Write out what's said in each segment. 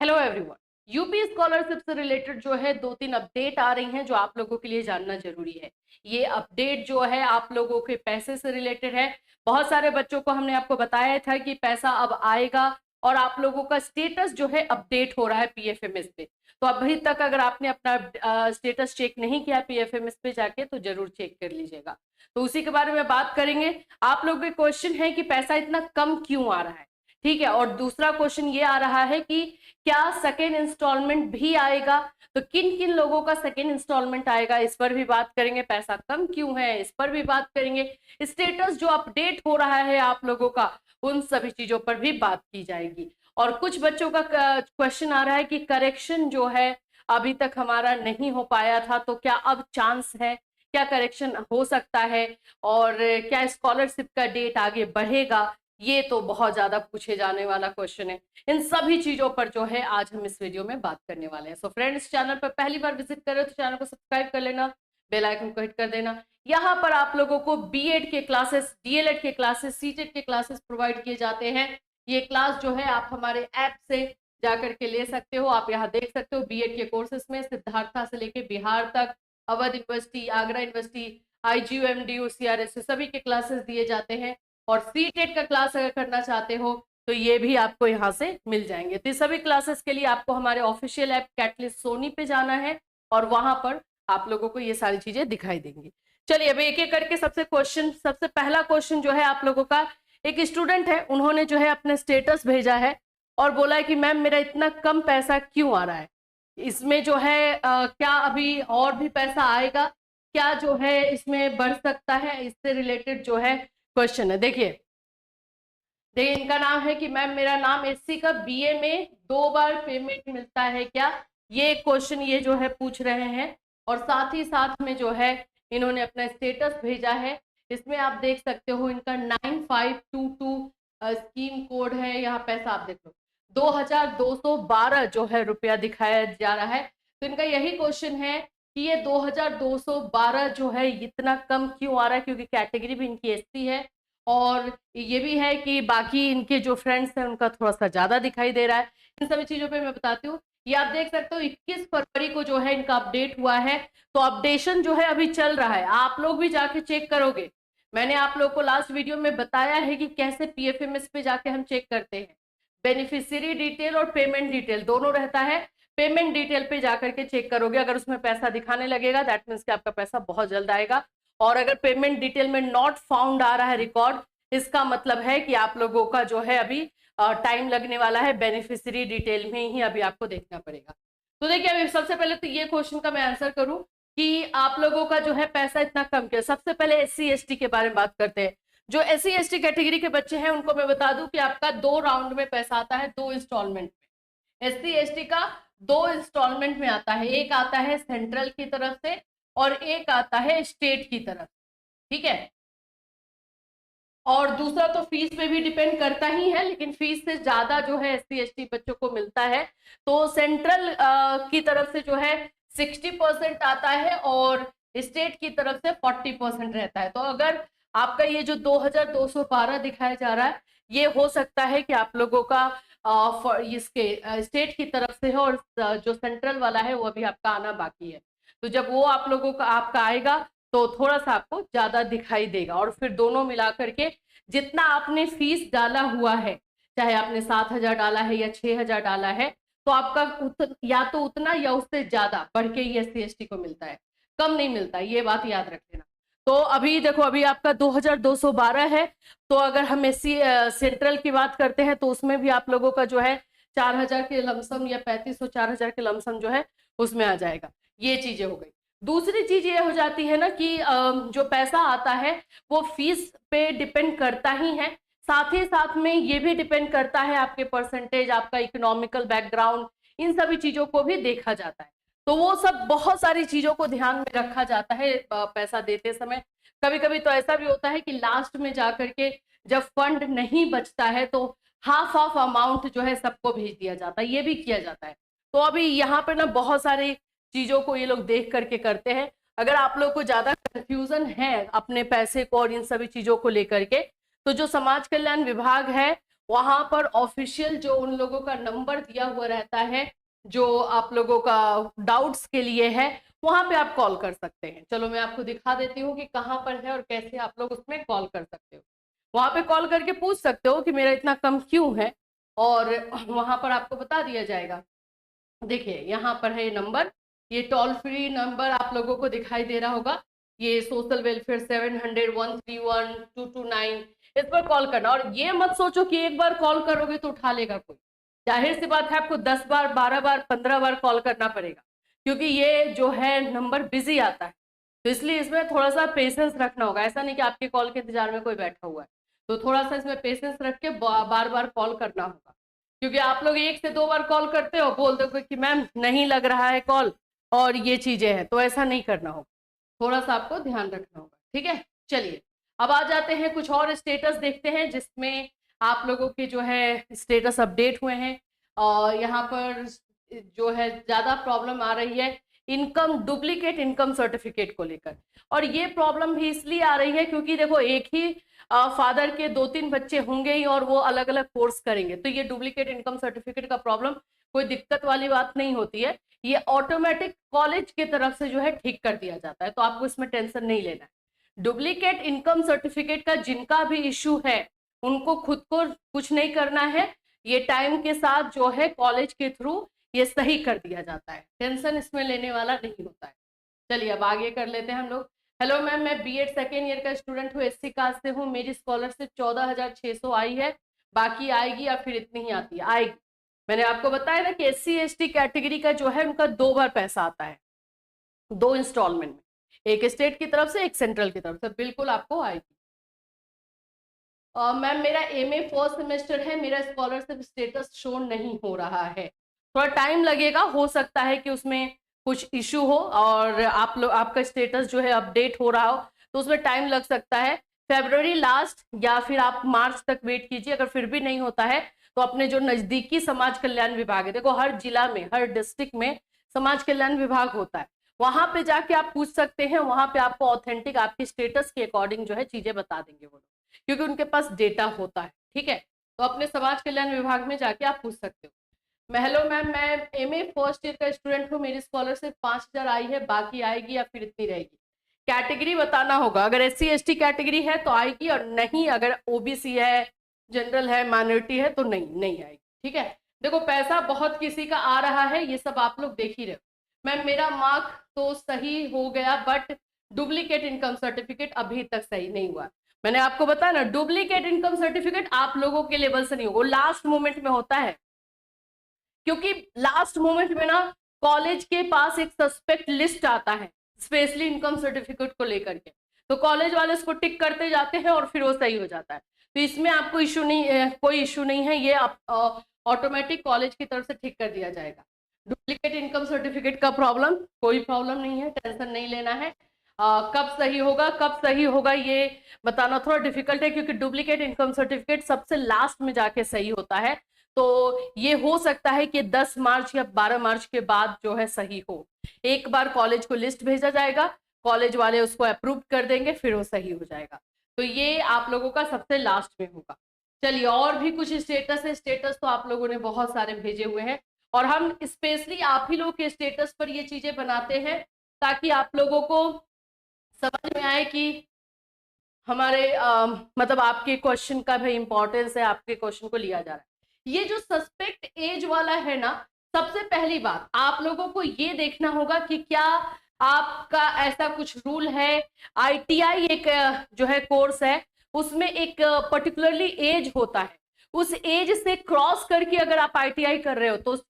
Hello everyone. UP scholarship से related जो है 2-3 अपडेट आ रही हैं जो आप लोगों के लिए जानना जरूरी है। ये अपडेट जो है आप लोगों के पैसे से रिलेटेड है। बहुत सारे बच्चों को हमने आपको बताया था कि पैसा अब आएगा और आप लोगों का स्टेटस जो है अपडेट हो रहा है पीएफएमएस पे। तो अभी तक अगर आपने अपना स्टेटस चेक नहीं किया पीएफएमएस पे जाके तो जरूर चेक कर लीजिएगा। तो उसी के बारे में बात करेंगे। आप लोगों के क्वेश्चन है कि पैसा इतना कम क्यों आ रहा है, ठीक है। और दूसरा क्वेश्चन ये आ रहा है कि क्या सेकेंड इंस्टॉलमेंट भी आएगा, तो किन किन लोगों का सेकेंड इंस्टॉलमेंट आएगा इस पर भी बात करेंगे। पैसा कम क्यों है इस पर भी बात करेंगे। स्टेटस जो अपडेट हो रहा है आप लोगों का उन सभी चीजों पर भी बात की जाएगी। और कुछ बच्चों का क्वेश्चन आ रहा है कि करेक्शन जो है अभी तक हमारा नहीं हो पाया था, तो क्या अब चांस है, क्या करेक्शन हो सकता है और क्या स्कॉलरशिप का डेट आगे बढ़ेगा। ये तो बहुत ज्यादा पूछे जाने वाला क्वेश्चन है। इन सभी चीजों पर जो है आज हम इस वीडियो में बात करने वाले हैं। सो फ्रेंड्स, चैनल पर पहली बार विजिट कर रहे हो तो चैनल को सब्सक्राइब कर लेना, बेल आइकन को हिट कर देना। यहाँ पर आप लोगों को बीएड के क्लासेस, डीएलएड के क्लासेस, सीटेट के क्लासेस प्रोवाइड किए जाते हैं। ये क्लास जो है आप हमारे ऐप से जाकर के ले सकते हो। आप यहाँ देख सकते हो बीएड के कोर्सेस में सिद्धार्था से लेके बिहार तक, Awadh university, Agra university, IGU MDU, CRS सभी के क्लासेस दिए जाते हैं। और सीटेट का क्लास अगर करना चाहते हो तो ये भी आपको यहाँ से मिल जाएंगे। तो सभी क्लासेस के लिए आपको हमारे ऑफिशियल ऐप कैटलिस्ट सोनी पे जाना है और वहां पर आप लोगों को ये सारी चीजें दिखाई देंगी। चलिए अब एक एक करके सबसे पहला क्वेश्चन जो है आप लोगों का, एक स्टूडेंट है, उन्होंने जो है अपने स्टेटस भेजा है और बोला है कि मैम मेरा इतना कम पैसा क्यों आ रहा है, इसमें जो है क्या अभी और भी पैसा आएगा, क्या जो है इसमें बढ़ सकता है, इससे रिलेटेड जो है क्वेश्चन है। देखिए इनका नाम है कि मैम मेरा नाम एससी का बीए में 2 बार पेमेंट मिलता है क्या, ये क्वेश्चन ये जो है पूछ रहे हैं। और साथ ही साथ में जो है इन्होंने अपना स्टेटस भेजा है। इसमें आप देख सकते हो इनका 9522 स्कीम कोड है। यहाँ पैसा आप देख लो 2212 जो है रुपया दिखाया जा रहा है। तो इनका यही क्वेश्चन है कि ये 2212 जो है इतना कम क्यों आ रहा है, क्योंकि कैटेगरी भी इनकी एससी है और ये भी है कि बाकी इनके जो फ्रेंड्स हैं उनका थोड़ा सा ज्यादा दिखाई दे रहा है। इन सभी चीजों पे मैं बताती हूँ। ये आप देख सकते हो 21 फरवरी को जो है इनका अपडेट हुआ है। तो अपडेशन जो है अभी चल रहा है, आप लोग भी जाके चेक करोगे। मैंने आप लोग को लास्ट वीडियो में बताया है कि कैसे पीएफएमएस पे जाके हम चेक करते हैं। बेनिफिशियरी डिटेल और पेमेंट डिटेल दोनों रहता है। पेमेंट डिटेल पे जाकर के चेक करोगे, अगर उसमें पैसा दिखाने लगेगा दैट मीन्स कि आपका पैसा बहुत जल्द आएगा। और अगर पेमेंट डिटेल में नॉट फाउंड आ रहा है रिकॉर्ड, इसका मतलब है कि आप लोगों का जो है अभी टाइम लगने वाला है। बेनिफिशियरी डिटेल में ही अभी आपको देखना पड़ेगा। तो देखिए अभी सबसे पहले तो ये क्वेश्चन का मैं आंसर करूं कि आप लोगों का जो है पैसा इतना कम क्यों। सबसे पहले एससी एसटी के बारे में बात करते हैं। जो एससी एसटी कैटेगरी के बच्चे हैं उनको मैं बता दूं कि आपका 2 राउंड में पैसा आता है, 2 इंस्टॉलमेंट में। एससी एसटी का 2 इंस्टॉलमेंट में आता है। एक आता है सेंट्रल की तरफ से और एक आता है स्टेट की तरफ, ठीक है। और दूसरा तो फीस पे भी डिपेंड करता ही है, लेकिन फीस से ज्यादा जो है एससी एसटी बच्चों को मिलता है। तो सेंट्रल की तरफ से जो है 60% आता है और स्टेट की तरफ से 40% रहता है। तो अगर आपका ये जो 2212 दिखाया जा रहा है, ये हो सकता है कि आप लोगों का इसके स्टेट की तरफ से है और जो सेंट्रल वाला है वो अभी आपका आना बाकी है। तो जब वो आप लोगों का आपका आएगा तो थोड़ा सा आपको ज्यादा दिखाई देगा। और फिर दोनों मिला करके जितना आपने फीस डाला हुआ है, चाहे आपने 7,000 डाला है या 6,000 डाला है, तो आपका या तो उतना या उससे ज्यादा बढ़ के ही एससी एसटी को मिलता है, कम नहीं मिलता, ये बात याद रख लेना। तो अभी देखो अभी आपका 2212 है। तो अगर हम एससी सेंट्रल की बात करते हैं तो उसमें भी आप लोगों का जो है 4,000 के लमसम या 3500 4,000 के लमसम जो है उसमें आ जाएगा। ये चीजें हो गई। दूसरी चीज ये हो जाती है ना कि जो पैसा आता है वो फीस पे डिपेंड करता ही है, साथ ही साथ में ये भी डिपेंड करता है आपके परसेंटेज, आपका इकोनॉमिकल बैकग्राउंड, इन सभी चीजों को भी देखा जाता है। तो वो सब बहुत सारी चीजों को ध्यान में रखा जाता है पैसा देते समय। कभी कभी तो ऐसा भी होता है कि लास्ट में जाकर के जब फंड नहीं बचता है तो हाफ ऑफ अमाउंट जो है सबको भेज दिया जाता है, ये भी किया जाता है। तो अभी यहाँ पे ना बहुत सारी चीजों को ये लोग देख करके करते हैं। अगर आप लोग को ज्यादा कंफ्यूजन है अपने पैसे को और इन सभी चीजों को लेकर के, तो जो समाज कल्याण विभाग है वहां पर ऑफिशियल जो उन लोगों का नंबर दिया हुआ रहता है जो आप लोगों का डाउट्स के लिए है, वहां पे आप कॉल कर सकते हैं। चलो मैं आपको दिखा देती हूँ कि कहाँ पर है और कैसे आप लोग उसमें कॉल कर सकते हो। वहां पे कॉल करके पूछ सकते हो कि मेरा इतना कम क्यों है, और वहां पर आपको बता दिया जाएगा। देखिए यहाँ पर है ये नंबर, ये टोल फ्री नंबर आप लोगों को दिखाई दे रहा होगा, ये सोशल वेलफेयर 700-131-229, इस पर कॉल करना। और ये मत सोचो कि एक बार कॉल करोगे तो उठा लेगा कोई, जाहिर सी बात है आपको 10 बार 12 बार 15 बार कॉल करना पड़ेगा, क्योंकि ये जो है नंबर बिजी आता है। तो इसलिए इसमें थोड़ा सा पेशेंस रखना होगा, ऐसा नहीं कि आपके कॉल के इंतजार में कोई बैठा हुआ है। तो थोड़ा सा इसमें पेशेंस रख के बार बार कॉल करना होगा, क्योंकि आप लोग 1 से 2 बार कॉल करते हो, बोल दो कि मैम नहीं लग रहा है कॉल और ये चीजें हैं, तो ऐसा नहीं करना होगा, थोड़ा सा आपको ध्यान रखना होगा। ठीक है, चलिए अब आ जाते हैं कुछ और स्टेटस देखते हैं जिसमें आप लोगों के जो है स्टेटस अपडेट हुए हैं। और यहाँ पर जो है ज्यादा प्रॉब्लम आ रही है इनकम, डुप्लीकेट इनकम सर्टिफिकेट को लेकर। और ये प्रॉब्लम भी इसलिए आ रही है क्योंकि देखो एक ही फादर के 2-3 बच्चे होंगे ही और वो अलग अलग कोर्स करेंगे, तो ये डुप्लीकेट इनकम सर्टिफिकेट का प्रॉब्लम कोई दिक्कत वाली बात नहीं होती है, ये ऑटोमेटिक कॉलेज की तरफ से जो है ठीक कर दिया जाता है, तो आपको इसमें टेंशन नहीं लेना है। डुप्लीकेट इनकम सर्टिफिकेट का जिनका भी इश्यू है उनको खुद को कुछ नहीं करना है, ये टाइम के साथ जो है कॉलेज के थ्रू ये सही कर दिया जाता है, टेंशन इसमें लेने वाला नहीं होता है। चलिए अब आगे कर लेते हैं हम लोग। हेलो मैम, मैं बीएड सेकेंड ईयर का स्टूडेंट हूँ, एससी कास्ट से हूँ, मेरी स्कॉलरशिप 14,600 आई है, बाकी आएगी या फिर इतनी ही आती है? आएगी। मैंने आपको बताया ना कि एससी एसटी कैटेगरी का जो है उनका 2 बार पैसा आता है, 2 इंस्टॉलमेंट में, एक स्टेट की तरफ से एक सेंट्रल की तरफ से, बिल्कुल आपको आएगी। मैम मेरा एमए फर्स्ट सेमेस्टर है, मेरा स्कॉलरशिप स्टेटस शो नहीं हो रहा है, थोड़ा टाइम लगेगा, हो सकता है कि उसमें कुछ इशू हो और आप लोग आपका स्टेटस जो है अपडेट हो रहा हो, तो उसमें टाइम लग सकता है। फरवरी लास्ट या फिर आप मार्च तक वेट कीजिए, अगर फिर भी नहीं होता है तो अपने जो नजदीकी समाज कल्याण विभाग है, देखो हर जिला में हर डिस्ट्रिक्ट में समाज कल्याण विभाग होता है, वहां पे जाके आप पूछ सकते हैं, वहां पे आपको ऑथेंटिक आपके स्टेटस के अकॉर्डिंग जो है चीजें बता देंगे वो लोग, क्योंकि उनके पास डेटा होता है। ठीक है, तो अपने समाज कल्याण विभाग में जाके आप पूछ सकते हो। हेलो मैम, मैं एमए फर्स्ट ईयर का स्टूडेंट हूँ, मेरी स्कॉलरशिप 5,000 आई है, बाकी आएगी या फिर इतनी रहेगी? कैटेगरी बताना होगा, अगर एससी एसटी कैटेगरी है तो आएगी, और नहीं अगर ओबीसी है, जनरल है, माइनॉरिटी है तो नहीं आएगी। ठीक है, देखो पैसा बहुत किसी का आ रहा है, ये सब आप लोग देख ही रहे हो। मैम मेरा मार्क तो सही हो गया बट डुप्लीकेट इनकम सर्टिफिकेट अभी तक सही नहीं हुआ। मैंने आपको बताया ना, डुप्लीकेट इनकम सर्टिफिकेट आप लोगों के लेवल से नहीं होगा, लास्ट मोमेंट में होता है, क्योंकि लास्ट मोमेंट में ना कॉलेज के पास एक सस्पेक्ट लिस्ट आता है स्पेशली इनकम सर्टिफिकेट को लेकर के, तो कॉलेज वाले उसको टिक करते जाते हैं और फिर वो सही हो जाता है। तो इसमें आपको इशू नहीं, कोई इशू नहीं है, ये ऑटोमेटिक कॉलेज की तरफ से ठीक कर दिया जाएगा। डुप्लीकेट इनकम सर्टिफिकेट का प्रॉब्लम कोई प्रॉब्लम नहीं है, टेंशन नहीं लेना है। कब सही होगा कब सही होगा ये बताना थोड़ा डिफिकल्ट है, क्योंकि डुप्लीकेट इनकम सर्टिफिकेट सबसे लास्ट में जाके सही होता है, तो ये हो सकता है कि 10 मार्च या 12 मार्च के बाद जो है सही हो। एक बार कॉलेज को लिस्ट भेजा जाएगा, कॉलेज वाले उसको अप्रूव कर देंगे, फिर वो सही हो जाएगा, तो ये आप लोगों का सबसे लास्ट में होगा। चलिए और भी कुछ स्टेटस है, स्टेटस तो आप लोगों ने बहुत सारे भेजे हुए हैं, और हम स्पेशली आप ही लोग के स्टेटस पर ये चीजें बनाते हैं ताकि आप लोगों को समझ में आए कि हमारे मतलब आपके क्वेश्चन का भी इंपॉर्टेंस है, आपके क्वेश्चन को लिया जा रहा है। ये जो सस्पेक्ट एज वाला है ना, सबसे पहली बात आप लोगों को ये देखना होगा कि क्या आपका ऐसा कुछ रूल है। आईटीआई एक जो है कोर्स है, उसमें एक पर्टिकुलरली एज होता है, उस एज से क्रॉस करके अगर आप आईटीआई कर रहे हो तो उस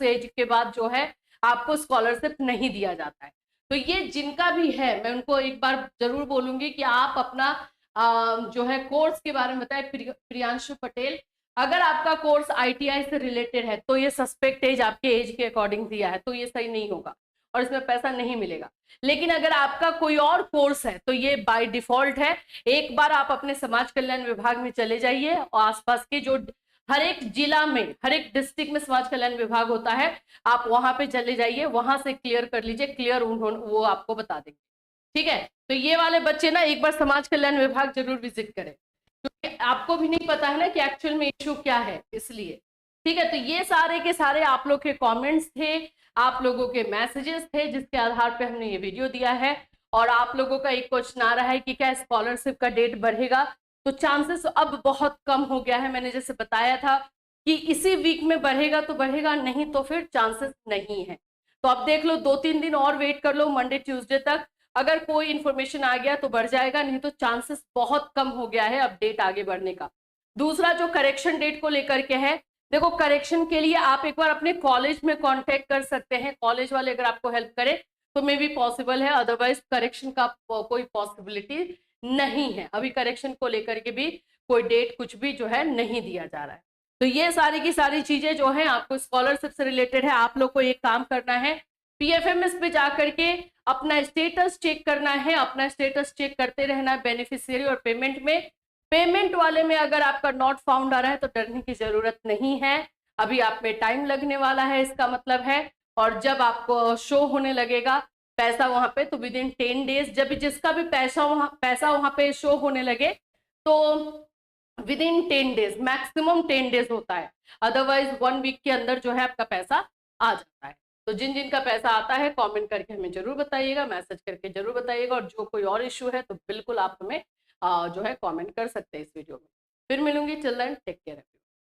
एज के बाद जो है आपको स्कॉलरशिप नहीं दिया जाता है। तो ये जिनका भी है मैं उनको एक बार जरूर बोलूंगी कि आप अपना जो है कोर्स के बारे में बताएं। प्रियांशु पटेल, अगर आपका कोर्स आईटीआई से रिलेटेड है तो ये सस्पेक्ट एज आपके एज के अकॉर्डिंग दिया है, तो ये सही नहीं होगा और इसमें पैसा नहीं मिलेगा। लेकिन अगर आपका कोई और कोर्स है तो ये बाय डिफॉल्ट है। एक बार आप अपने समाज कल्याण विभाग में चले जाइए और आसपास के जो हर एक जिला में हर एक डिस्ट्रिक्ट में समाज कल्याण विभाग होता है, आप वहां पे चले जाइए, वहां से क्लियर कर लीजिए, क्लियर वो आपको बता देंगे। ठीक है, तो ये वाले बच्चे ना एक बार समाज कल्याण विभाग जरूर विजिट करें। क्योंकि आपको भी नहीं पता है ना कि एक्चुअल में इशू क्या है, इसलिए। ठीक है, तो ये सारे के सारे आप लोग के कमेंट्स थे, आप लोगों के मैसेजेस थे, जिसके आधार पे हमने ये वीडियो दिया है। और आप लोगों का एक क्वेश्चन आ रहा है कि क्या स्कॉलरशिप का डेट बढ़ेगा, तो चांसेस अब बहुत कम हो गया है। मैंने जैसे बताया था कि इसी वीक में बढ़ेगा तो बढ़ेगा, नहीं तो फिर चांसेस नहीं है। तो अब देख लो, 2-3 दिन और वेट कर लो, मंडे ट्यूसडे तक। अगर कोई इन्फॉर्मेशन आ गया तो बढ़ जाएगा, नहीं तो चांसेस बहुत कम हो गया है अपडेट आगे बढ़ने का। दूसरा जो करेक्शन डेट को लेकर के है, देखो करेक्शन के लिए आप एक बार अपने कॉलेज में कांटेक्ट कर सकते हैं। कॉलेज वाले अगर आपको हेल्प करें तो मे भी पॉसिबल है, अदरवाइज करेक्शन का कोई पॉसिबिलिटी नहीं है। अभी करेक्शन को लेकर के भी कोई डेट कुछ भी जो है नहीं दिया जा रहा है। तो ये सारी की सारी चीजें जो है आपको स्कॉलरशिप से रिलेटेड है। आप लोग को एक काम करना है, पीएफएमएस पे जाकर के अपना स्टेटस चेक करना है, अपना स्टेटस चेक करते रहना है बेनिफिशियरी और पेमेंट में। पेमेंट वाले में अगर आपका नॉट फाउंड आ रहा है तो डरने की जरूरत नहीं है, अभी आप में टाइम लगने वाला है, इसका मतलब है। और जब आपको शो होने लगेगा पैसा वहां पे, तो विद इन 10 डेज, जब जिसका भी पैसा वहां पे शो होने लगे, तो with in 10 days, maximum 10 days होता है, अदरवाइज 1 वीक के अंदर जो है आपका पैसा आ जाता है। तो जिन जिन का पैसा आता है कमेंट करके हमें जरूर बताइएगा, मैसेज करके जरूर बताइएगा। और जो कोई और इशू है तो बिल्कुल आप हमें जो है कमेंट कर सकते हैं इस वीडियो में। फिर मिलूंगी, चिल्ड्रन टेक केयर।